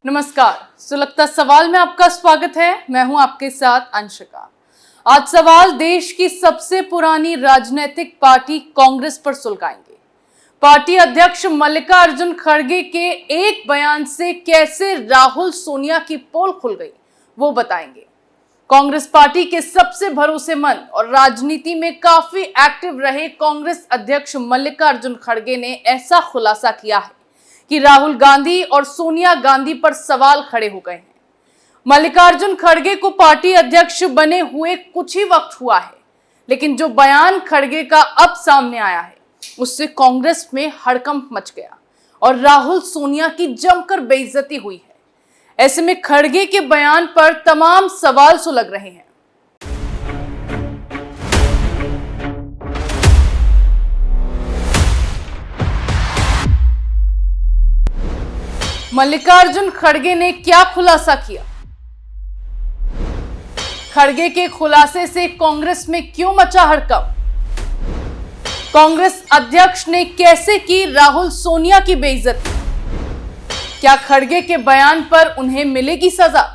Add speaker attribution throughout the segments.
Speaker 1: नमस्कार, सुलगता सवाल में आपका स्वागत है। मैं हूं आपके साथ अंशिका। आज सवाल देश की सबसे पुरानी राजनीतिक पार्टी कांग्रेस पर सुलगाएंगे। पार्टी अध्यक्ष मल्लिकार्जुन खड़गे के एक बयान से कैसे राहुल सोनिया की पोल खुल गई, वो बताएंगे। कांग्रेस पार्टी के सबसे भरोसेमंद और राजनीति में काफी एक्टिव रहे कांग्रेस अध्यक्ष मल्लिकार्जुन खड़गे ने ऐसा खुलासा किया है कि राहुल गांधी और सोनिया गांधी पर सवाल खड़े हो गए हैं। मल्लिकार्जुन खड़गे को पार्टी अध्यक्ष बने हुए कुछ ही वक्त हुआ है, लेकिन जो बयान खड़गे का अब सामने आया है उससे कांग्रेस में हड़कंप मच गया और राहुल सोनिया की जमकर बेइज्जती हुई है। ऐसे में खड़गे के बयान पर तमाम सवाल सुलग रहे हैं। मल्लिकार्जुन खड़गे ने क्या खुलासा किया? खड़गे के खुलासे से कांग्रेस में क्यों मचा हड़कंप? कांग्रेस अध्यक्ष ने कैसे की राहुल सोनिया की बेइज्जती? क्या खड़गे के बयान पर उन्हें मिलेगी सजा?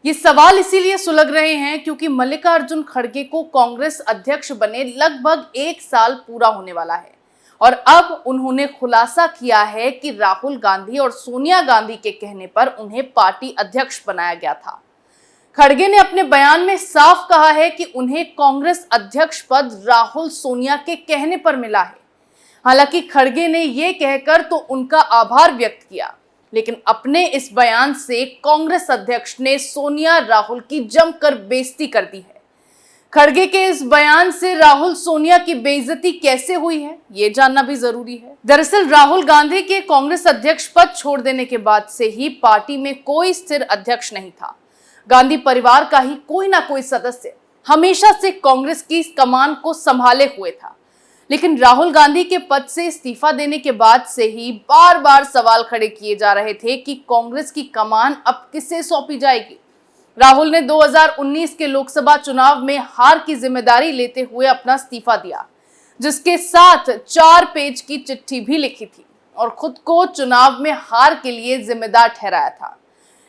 Speaker 1: ये सवाल इसीलिए सुलग रहे हैं क्योंकि मल्लिकार्जुन खड़गे को कांग्रेस अध्यक्ष बने लगभग 1 साल पूरा होने वाला है और अब उन्होंने खुलासा किया है कि राहुल गांधी और सोनिया गांधी के कहने पर उन्हें पार्टी अध्यक्ष बनाया गया था। खड़गे ने अपने बयान में साफ कहा है कि उन्हें कांग्रेस अध्यक्ष पद राहुल सोनिया के कहने पर मिला है। हालांकि खड़गे ने यह कहकर तो उनका आभार व्यक्त किया, लेकिन अपने इस बयान से कांग्रेस अध्यक्ष ने सोनिया राहुल की जमकर बेइज्जती कर दी है। खड़गे के इस बयान से राहुल सोनिया की बेइज्जती कैसे हुई है, ये जानना भी जरूरी है। दरअसल राहुल गांधी के कांग्रेस अध्यक्ष पद छोड़ देने के बाद से ही पार्टी में कोई स्थिर अध्यक्ष नहीं था। गांधी परिवार का ही कोई ना कोई सदस्य हमेशा से कांग्रेस की कमान को संभाले हुए था, लेकिन राहुल गांधी के पद से इस्तीफा देने के बाद से ही बार बार सवाल खड़े किए जा रहे थे कि कांग्रेस की कमान अब किसे सौंपी जाएगी। राहुल ने 2019 के लोकसभा चुनाव में हार की जिम्मेदारी लेते हुए अपना इस्तीफा दिया, जिसके साथ 4 पेज की चिट्ठी भी लिखी थी और खुद को चुनाव में हार के लिए जिम्मेदार ठहराया था।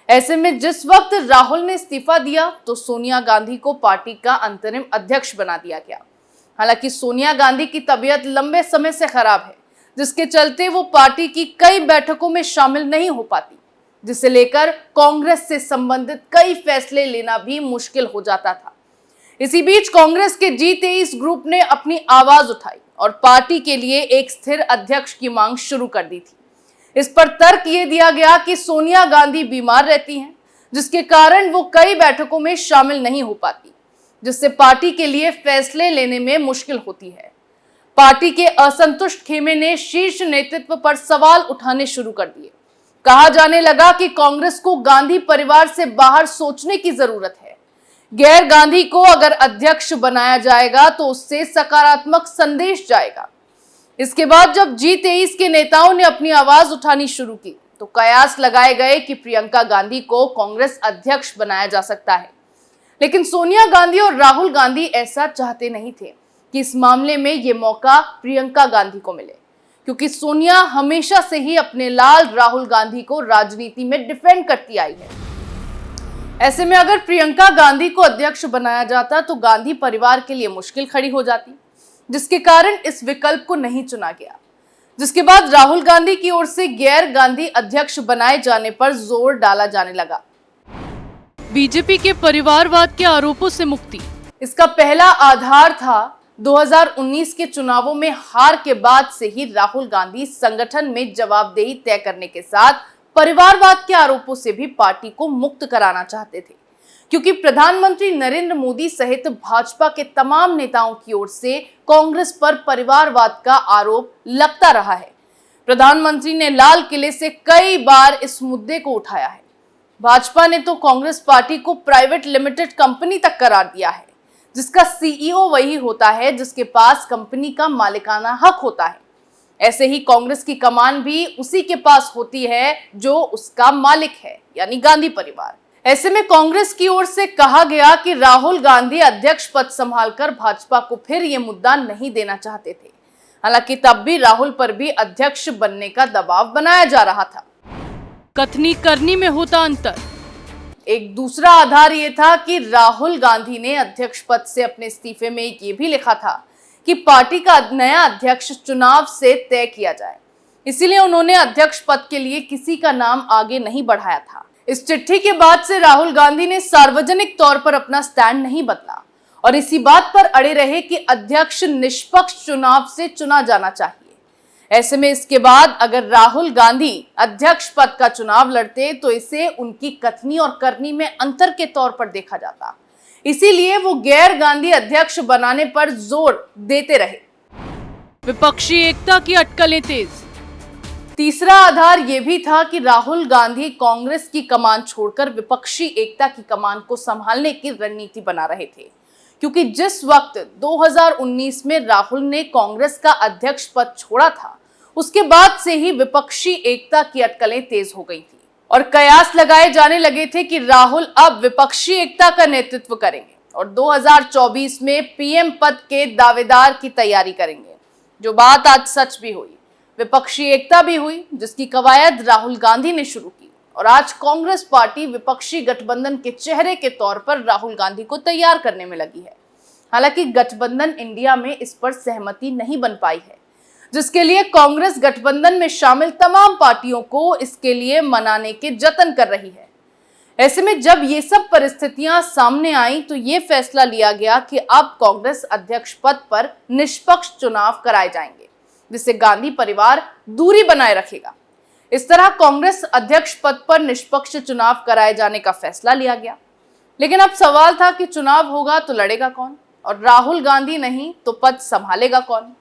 Speaker 1: ऐसे में जिस वक्त राहुल ने इस्तीफा दिया तो सोनिया गांधी को पार्टी का अंतरिम अध्यक्ष बना दिया गया। हालांकि सोनिया गांधी की तबीयत लंबे समय से खराब है, जिसके चलते वो पार्टी की कई बैठकों में शामिल नहीं हो पाती, जिसे लेकर कांग्रेस से संबंधित कई फैसले लेना भी मुश्किल हो जाता था। इसी बीच कांग्रेस के G23 ग्रुप ने अपनी आवाज उठाई और पार्टी के लिए एक स्थिर अध्यक्ष की मांग शुरू कर दी थी। इस पर तर्क ये दिया गया कि सोनिया गांधी बीमार रहती हैं, जिसके कारण वो कई बैठकों में शामिल नहीं हो पाती, जिससे पार्टी के लिए फैसले लेने में मुश्किल होती है। पार्टी के असंतुष्ट खेमे ने शीर्ष नेतृत्व पर सवाल उठाने शुरू कर दिए। कहा जाने लगा कि कांग्रेस को गांधी परिवार से बाहर सोचने की जरूरत है। गैर गांधी को अगर अध्यक्ष बनाया जाएगा तो उससे सकारात्मक संदेश जाएगा। इसके बाद जब G23 के नेताओं ने अपनी आवाज उठानी शुरू की तो कयास लगाए गए कि प्रियंका गांधी को कांग्रेस अध्यक्ष बनाया जा सकता है, लेकिन सोनिया गांधी और राहुल गांधी ऐसा चाहते नहीं थे कि इस मामले में ये मौका प्रियंका गांधी को मिले, क्योंकि सोनिया हमेशा से ही अपने लाल राहुल गांधी को राजनीति में डिफेंड करती आई है। ऐसे में अगर प्रियंका गांधी को अध्यक्ष बनाया जाता तो गांधी परिवार के लिए मुश्किल खड़ी हो जाती, जिसके कारण इस विकल्प को नहीं चुना गया। जिसके बाद राहुल गांधी की ओर से गैर गांधी अध्यक्ष बनाए जाने पर जोर डाला जाने लगा। बीजेपी के परिवारवाद के आरोपों से मुक्ति, इसका पहला आधार था 2019 के चुनावों में हार के बाद से ही राहुल गांधी संगठन में जवाबदेही तय करने के साथ परिवारवाद के आरोपों से भी पार्टी को मुक्त कराना चाहते थे, क्योंकि प्रधानमंत्री नरेंद्र मोदी सहित भाजपा के तमाम नेताओं की ओर से कांग्रेस पर परिवारवाद का आरोप लगता रहा है। प्रधानमंत्री ने लाल किले से कई बार इस मुद्दे को उठाया है। भाजपा ने तो कांग्रेस पार्टी को प्राइवेट लिमिटेड कंपनी तक करार दिया है, जिसका CEO वही होता है जिसके पास कंपनी का मालिकाना हक होता है। ऐसे ही कांग्रेस की कमान भी उसी के पास होती है जो उसका मालिक है, यानी गांधी परिवार। ऐसे में कांग्रेस की ओर से कहा गया कि राहुल गांधी अध्यक्ष पद संभालकर भाजपा को फिर ये मुद्दा नहीं देना चाहते थे। हालांकि तब भी राहुल पर भी अध्यक्ष बनने का दबाव बनाया जा रहा था। कथनी करनी में होता अंतर। एक दूसरा आधार ये था कि राहुल गांधी ने अध्यक्ष पद से अपने इस्तीफे में ये भी लिखा था कि पार्टी का नया अध्यक्ष चुनाव से तय किया जाए। इसीलिए उन्होंने अध्यक्ष पद के लिए किसी का नाम आगे नहीं बढ़ाया था। इस चिट्ठी के बाद से राहुल गांधी ने सार्वजनिक तौर पर अपना स्टैंड नहीं बदला और इसी बात पर अड़े रहे कि अध्यक्ष निष्पक्ष चुनाव से चुना जाना चाहिए। ऐसे में इसके बाद अगर राहुल गांधी अध्यक्ष पद का चुनाव लड़ते तो इसे उनकी कथनी और करनी में अंतर के तौर पर देखा जाता। इसीलिए वो गैर गांधी अध्यक्ष बनाने पर जोर देते रहे। विपक्षी एकता की अटकलें तेज। तीसरा आधार यह भी था कि राहुल गांधी कांग्रेस की कमान छोड़कर विपक्षी एकता की कमान को संभालने की रणनीति बना रहे थे, क्योंकि जिस वक्त 2019 में राहुल ने कांग्रेस का अध्यक्ष पद छोड़ा था, उसके बाद से ही विपक्षी एकता की अटकलें तेज हो गई थी और कयास लगाए जाने लगे थे कि राहुल अब विपक्षी एकता का नेतृत्व करेंगे और 2024 में पीएम पद के दावेदार की तैयारी करेंगे, जो बात आज सच भी हुई। विपक्षी एकता भी हुई, जिसकी कवायद राहुल गांधी ने शुरू की और आज कांग्रेस पार्टी विपक्षी गठबंधन के चेहरे के तौर पर राहुल गांधी को तैयार करने में लगी है। हालांकि गठबंधन इंडिया में इस पर सहमति नहीं बन पाई है, जिसके लिए कांग्रेस गठबंधन में शामिल तमाम पार्टियों को इसके लिए मनाने के जतन कर रही है। ऐसे में जब ये सब परिस्थितियां सामने आई तो ये फैसला लिया गया कि अब कांग्रेस अध्यक्ष पद पर निष्पक्ष चुनाव कराए जाएंगे, जिससे गांधी परिवार दूरी बनाए रखेगा। इस तरह कांग्रेस अध्यक्ष पद पर निष्पक्ष चुनाव कराए जाने का फैसला लिया गया। लेकिन अब सवाल था कि चुनाव होगा तो लड़ेगा कौन, और राहुल गांधी नहीं तो पद संभालेगा कौन।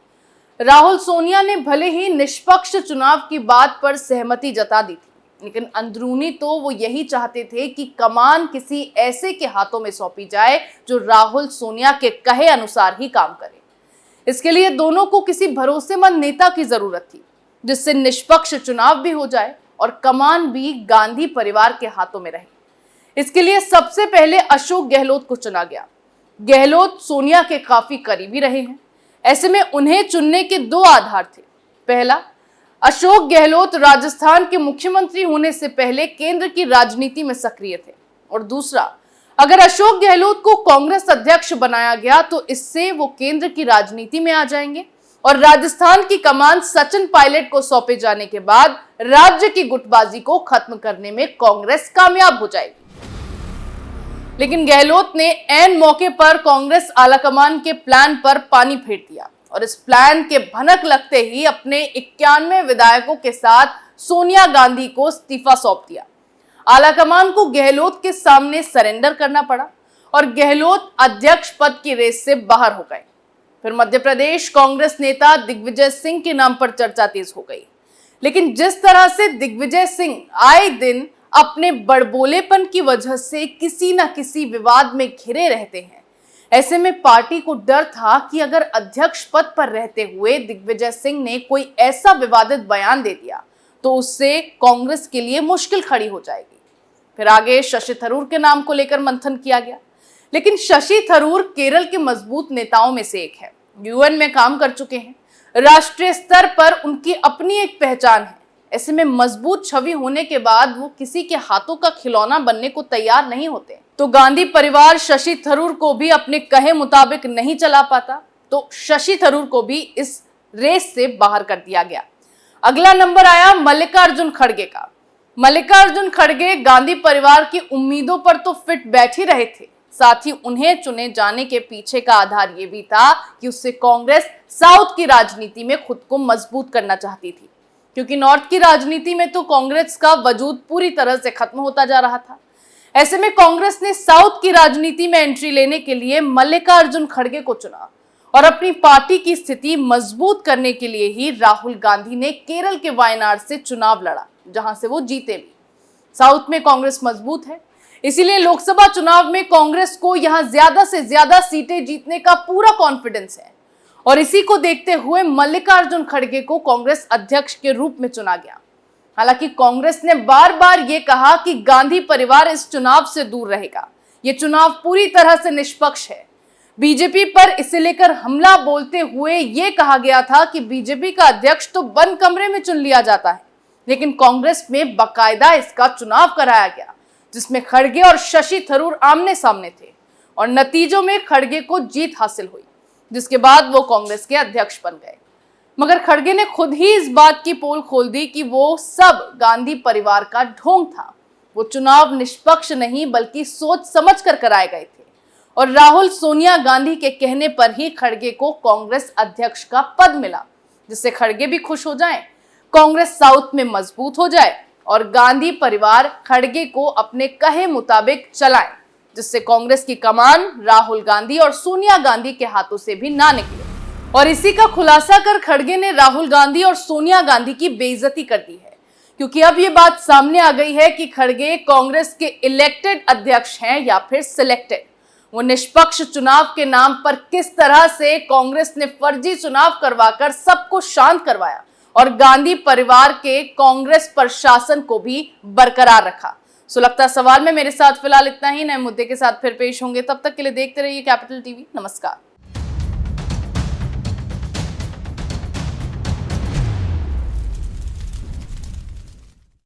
Speaker 1: राहुल सोनिया ने भले ही निष्पक्ष चुनाव की बात पर सहमति जता दी थी, लेकिन अंदरूनी तो वो यही चाहते थे कि कमान किसी ऐसे के हाथों में सौंपी जाए जो राहुल सोनिया के कहे अनुसार ही काम करे। इसके लिए दोनों को किसी भरोसेमंद नेता की जरूरत थी, जिससे निष्पक्ष चुनाव भी हो जाए और कमान भी गांधी परिवार के हाथों में रहे। इसके लिए सबसे पहले अशोक गहलोत को चुना गया। गहलोत सोनिया के काफी करीबी रहे हैं। ऐसे में उन्हें चुनने के दो आधार थे। पहला, अशोक गहलोत राजस्थान के मुख्यमंत्री होने से पहले केंद्र की राजनीति में सक्रिय थे, और दूसरा, अगर अशोक गहलोत को कांग्रेस अध्यक्ष बनाया गया तो इससे वो केंद्र की राजनीति में आ जाएंगे और राजस्थान की कमान सचिन पायलट को सौंपे जाने के बाद राज्य की गुटबाजी को खत्म करने में कांग्रेस कामयाब हो जाएगी। लेकिन गहलोत ने ऐन मौके पर कांग्रेस आलाकमान के प्लान पर पानी फेर दिया और इस प्लान के भनक लगते ही अपने 91 विधायकों के साथ सोनिया गांधी को इस्तीफा सौंप दिया। आलाकमान को गहलोत के सामने सरेंडर करना पड़ा और गहलोत अध्यक्ष पद की रेस से बाहर हो गए। फिर मध्य प्रदेश कांग्रेस नेता दिग्विजय सिंह के नाम पर चर्चा तेज हो गई। लेकिन जिस तरह से दिग्विजय सिंह आए दिन अपने बड़बोलेपन की वजह से किसी न किसी विवाद में घिरे रहते हैं, ऐसे में पार्टी को डर था कि अगर अध्यक्ष पद पर रहते हुए दिग्विजय सिंह ने कोई ऐसा विवादित बयान दे दिया तो उससे कांग्रेस के लिए मुश्किल खड़ी हो जाएगी। फिर आगे शशि थरूर के नाम को लेकर मंथन किया गया। लेकिन शशि थरूर केरल के मजबूत नेताओं में से एक है। यूएन में काम कर चुके हैं। राष्ट्रीय स्तर पर उनकी अपनी एक पहचान है। ऐसे में मजबूत छवि होने के बाद वो किसी के हाथों का खिलौना बनने को तैयार नहीं होते। तो गांधी परिवार शशि थरूर को भी अपने कहे मुताबिक नहीं चला पाता, तो शशि थरूर को भी इस रेस से बाहर कर दिया गया। अगला नंबर आया मल्लिकार्जुन खड़गे का। मल्लिकार्जुन खड़गे गांधी परिवार की उम्मीदों पर तो फिट बैठ ही रहे थे, साथ ही उन्हें चुने जाने के पीछे का आधार ये भी था कि उससे कांग्रेस साउथ की राजनीति में खुद को मजबूत करना चाहती थी, क्योंकि नॉर्थ की राजनीति में तो कांग्रेस का वजूद पूरी तरह से खत्म होता जा रहा था। ऐसे में कांग्रेस ने साउथ की राजनीति में एंट्री लेने के लिए मल्लिकार्जुन खड़गे को चुना और अपनी पार्टी की स्थिति मजबूत करने के लिए ही राहुल गांधी ने केरल के वायनाड से चुनाव लड़ा, जहां से वो जीते भी। साउथ में कांग्रेस मजबूत है, इसीलिए लोकसभा चुनाव में कांग्रेस को यहां ज्यादा से ज्यादा सीटें जीतने का पूरा कॉन्फिडेंस है और इसी को देखते हुए मल्लिकार्जुन खड़गे को कांग्रेस अध्यक्ष के रूप में चुना गया। हालांकि कांग्रेस ने बार बार ये कहा कि गांधी परिवार इस चुनाव से दूर रहेगा, ये चुनाव पूरी तरह से निष्पक्ष है। बीजेपी पर इसे लेकर हमला बोलते हुए ये कहा गया था कि बीजेपी का अध्यक्ष तो बंद कमरे में चुन लिया जाता है, लेकिन कांग्रेस में बाकायदा इसका चुनाव कराया गया, जिसमें खड़गे और शशि थरूर आमने सामने थे और नतीजों में खड़गे को जीत हासिल हुई, जिसके बाद वो कांग्रेस के अध्यक्ष बन गए। मगर खड़गे ने खुद ही इस बात की पोल खोल दी कि वो सब गांधी परिवार का ढोंग था। वो चुनाव निष्पक्ष नहीं बल्कि सोच समझ कर कराए गए थे और राहुल सोनिया गांधी के कहने पर ही खड़गे को कांग्रेस अध्यक्ष का पद मिला, जिससे खड़गे भी खुश हो जाएं, कांग्रेस साउथ में मजबूत हो जाए और गांधी परिवार खड़गे को अपने कहे मुताबिक चलाए, जिससे कांग्रेस की कमान राहुल गांधी और सोनिया गांधी के हाथों से भी ना निकले। और इसी का खुलासा कर खड़गे ने राहुल गांधी और सोनिया गांधी की बेइज्जती कर दी है, क्योंकि अब ये बात सामने आ गई है कि खड़गे कांग्रेस के इलेक्टेड अध्यक्ष हैं या फिर सिलेक्टेड। वो निष्पक्ष चुनाव के नाम पर किस तरह से कांग्रेस ने फर्जी चुनाव करवाकर सबको शांत करवाया और गांधी परिवार के कांग्रेस प्रशासन को भी बरकरार रखा। सुलगता सवाल में मेरे साथ फिलहाल इतना ही। नए मुद्दे के साथ फिर पेश होंगे, तब तक के लिए देखते रहिए कैपिटल टीवी। नमस्कार।